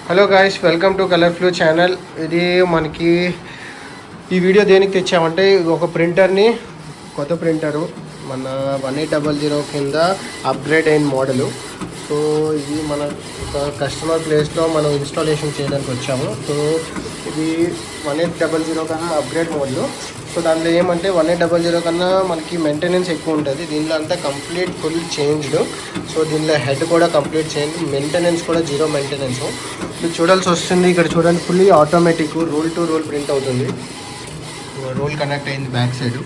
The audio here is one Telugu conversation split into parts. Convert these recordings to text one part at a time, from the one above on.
Hello guys, welcome to colour flu channel. ఇది మనకి ఈ వీడియో దేనికి తెచ్చామంటే ఒక ప్రింటర్ని, కొత్త ప్రింటరు మన 1800 కింద అప్గ్రేడ్ అయిన మోడలు. సో ఇది మన కస్టమర్ ప్లేస్లో మనం ఇన్స్టాలేషన్ చేయడానికి వచ్చాము. సో ఇది 1800 కన్నా అప్గ్రేడ్ మోడలు. సో దాంట్లో ఏమంటే 1800 కన్నా మనకి మెయింటెనెన్స్ ఎక్కువ ఉంటుంది. దీనిలో అంతా కంప్లీట్ ఫుల్ చేంజ్డ్. సో దీనిలో హెడ్ కూడా కంప్లీట్ చేంజ్, మెయింటెనెన్స్ కూడా జీరో మెయింటెనెన్స్. మీరు చూడాల్సి వస్తుంది. ఇక్కడ చూడండి, fully automatic roll to roll print అవుతుంది. రోల్ కనెక్ట్ అయింది బ్యాక్ సైడ్.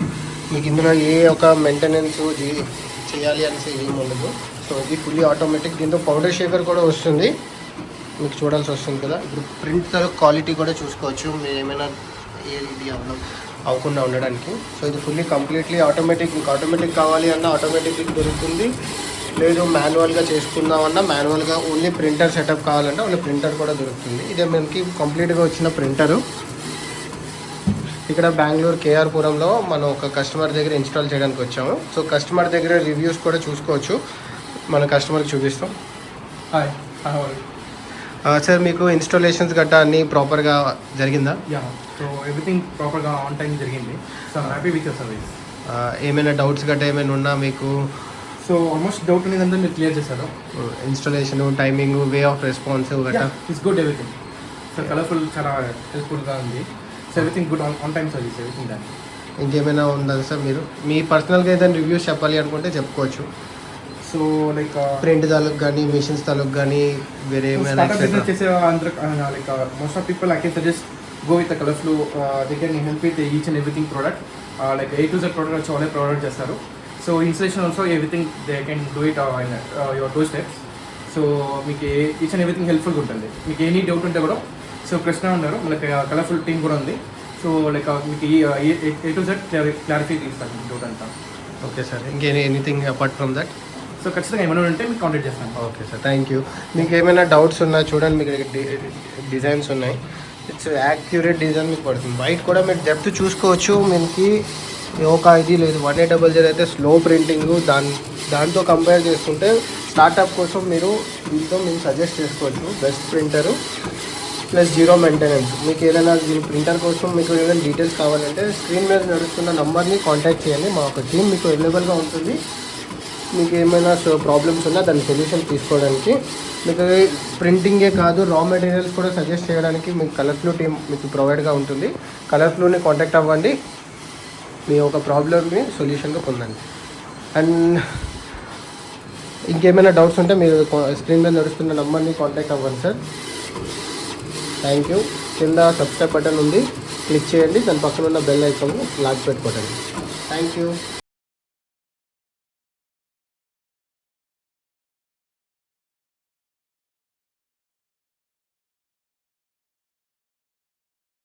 మీకు ఇందులో ఏ ఒక మెయింటెనెన్స్ చేయాలి అనేసి ఏమి ఉండదు. సో ఇది ఫుల్లీ ఆటోమేటిక్. దీంతో పౌడర్ షేకర్ కూడా వస్తుంది. మీకు చూడాల్సి వస్తుంది కదా. ఇప్పుడు ప్రింట్ క్వాలిటీ కూడా చూసుకోవచ్చు మీరు ఏమైనా ఇది అవ్వకుండా ఉండడానికి. సో ఇది ఫుల్లీ కంప్లీట్లీ ఆటోమేటిక్. మీకు ఆటోమేటిక్ కావాలి అన్నా ఆటోమేటిక్ దొరుకుతుంది, లేదు మాన్యువల్గా చేసుకుందామన్నా మాన్యువల్గా, ఓన్లీ ప్రింటర్ సెటప్ కావాలంటే ఓన్లీ ప్రింటర్ కూడా దొరుకుతుంది. ఇదే మనకి కంప్లీట్గా వచ్చిన ప్రింటరు. ఇక్కడ బెంగళూరు కేఆర్ పురంలో మనం ఒక కస్టమర్ దగ్గర ఇన్స్టాల్ చేయడానికి వచ్చాము. సో కస్టమర్ దగ్గర రివ్యూస్ కూడా చూసుకోవచ్చు, మన కస్టమర్కి చూపిస్తాం. హాయ్ సార్, మీకు ఇన్స్టాలేషన్స్ గట్టా అన్నీ ప్రాపర్గా జరిగిందా? సో ఎవ్రీథింగ్ ప్రాపర్గా ఆన్ టైం జరిగింది. So happy with your service. ఏమైనా డౌట్స్ గట్టా ఏమైనా ఉన్నా మీకు? సో ఆల్మోస్ట్ డౌట్ ఉన్నదంతా మీరు క్లియర్ చేశారు. Installation, timing, way of response గట్టా it's good everything. So colourful, చాలా హెల్ప్ఫుల్గా ఉంది. So everything good, on time service, everything దాన్ని. ఇంకేమైనా ఉందా సార్? మీరు మీ పర్సనల్గా ఏదైనా రివ్యూస్ చెప్పాలి అనుకుంటే చెప్పుకోవచ్చు. సో లైక్ ప్రింట్ తాలూకు కానీ, మిషన్స్ తాలూకు కానీ, వేరే ఏమైనా బిజినెస్ చేసే అందరూ like most of people I can suggest go with the colourful. They can help with each and everything product. Like A to Z product వచ్చి వాళ్ళే ప్రొవైడ్ చేస్తారు. So installation also everything they can do it in your 2 steps. So మీకు ఈచ్ అండ్ ఎవ్రీథింగ్ హెల్ప్ఫుల్గా ఉంటుంది. మీకు ఎనీ డౌట్ ఉంటే కూడా, సో కృష్ణ ఉన్నారు, లైక్ కలర్ఫుల్ టీమ్ కూడా ఉంది. సో లైక్ మీకు A to Z క్లారిఫై తీస్తాను డౌట్ అంతా. Okay sir, anything apart from that? So ఖచ్చితంగా ఏమైనా ఉంటే మీకు కాంటాక్ట్ చేస్తాను. Okay sir, thank you. మీకు ఏమైనా డౌట్స్ ఉన్నా చూడండి, మీకు డిజైన్స్ ఉన్నాయి. ఇట్స్ యాక్యురేట్ డిజైన్ మీకు పడుతుంది. వైట్ కూడా మీరు డెప్త్ చూసుకోవచ్చు. మీకు ఒక ఇది లేదు. 1800 అయితే స్లో ప్రింటింగ్. దాంతో కంపేర్ చేసుకుంటే స్టార్టప్ కోసం మీరు దీంతో మేము సజెస్ట్ చేసుకోవచ్చు. Best printer plus zero maintenance. మీకు ఏదైనా దీని ప్రింటర్ కోసం మీకు ఏదైనా డీటెయిల్స్ కావాలంటే స్క్రీన్ మీద నడుస్తున్న నంబర్ని కాంటాక్ట్ చేయండి. మా ఒక టీం మీకు అవైలబుల్గా ఉంటుంది. మీకు ఏమైనా ప్రాబ్లమ్స్ ఉన్నా దాని సొల్యూషన్ తీసుకోవడానికి. మీకు ప్రింటింగే కాదు, రా మెటీరియల్స్ కూడా సజెస్ట్ చేయడానికి మీకు కలర్ ఫ్లూ టీం మీకు ప్రొవైడ్గా ఉంటుంది. కలర్ ఫ్లూని కాంటాక్ట్ అవ్వండి, మీ ఒక ప్రాబ్లమ్ని సొల్యూషన్గా పొందండి. అండ్ ఇంకేమైనా డౌట్స్ ఉంటే మీరు స్క్రీన్ మీద నడుస్తున్న నెంబర్ని కాంటాక్ట్ అవ్వండి సార్. Thank you. కింద సబ్స్క్రైబ్ బటన్ ఉంది, క్లిక్ చేయండి. దాని పక్కన ఉన్న బెల్ ఐకాన్ లాక్ పెట్టుకోండి. Thank you.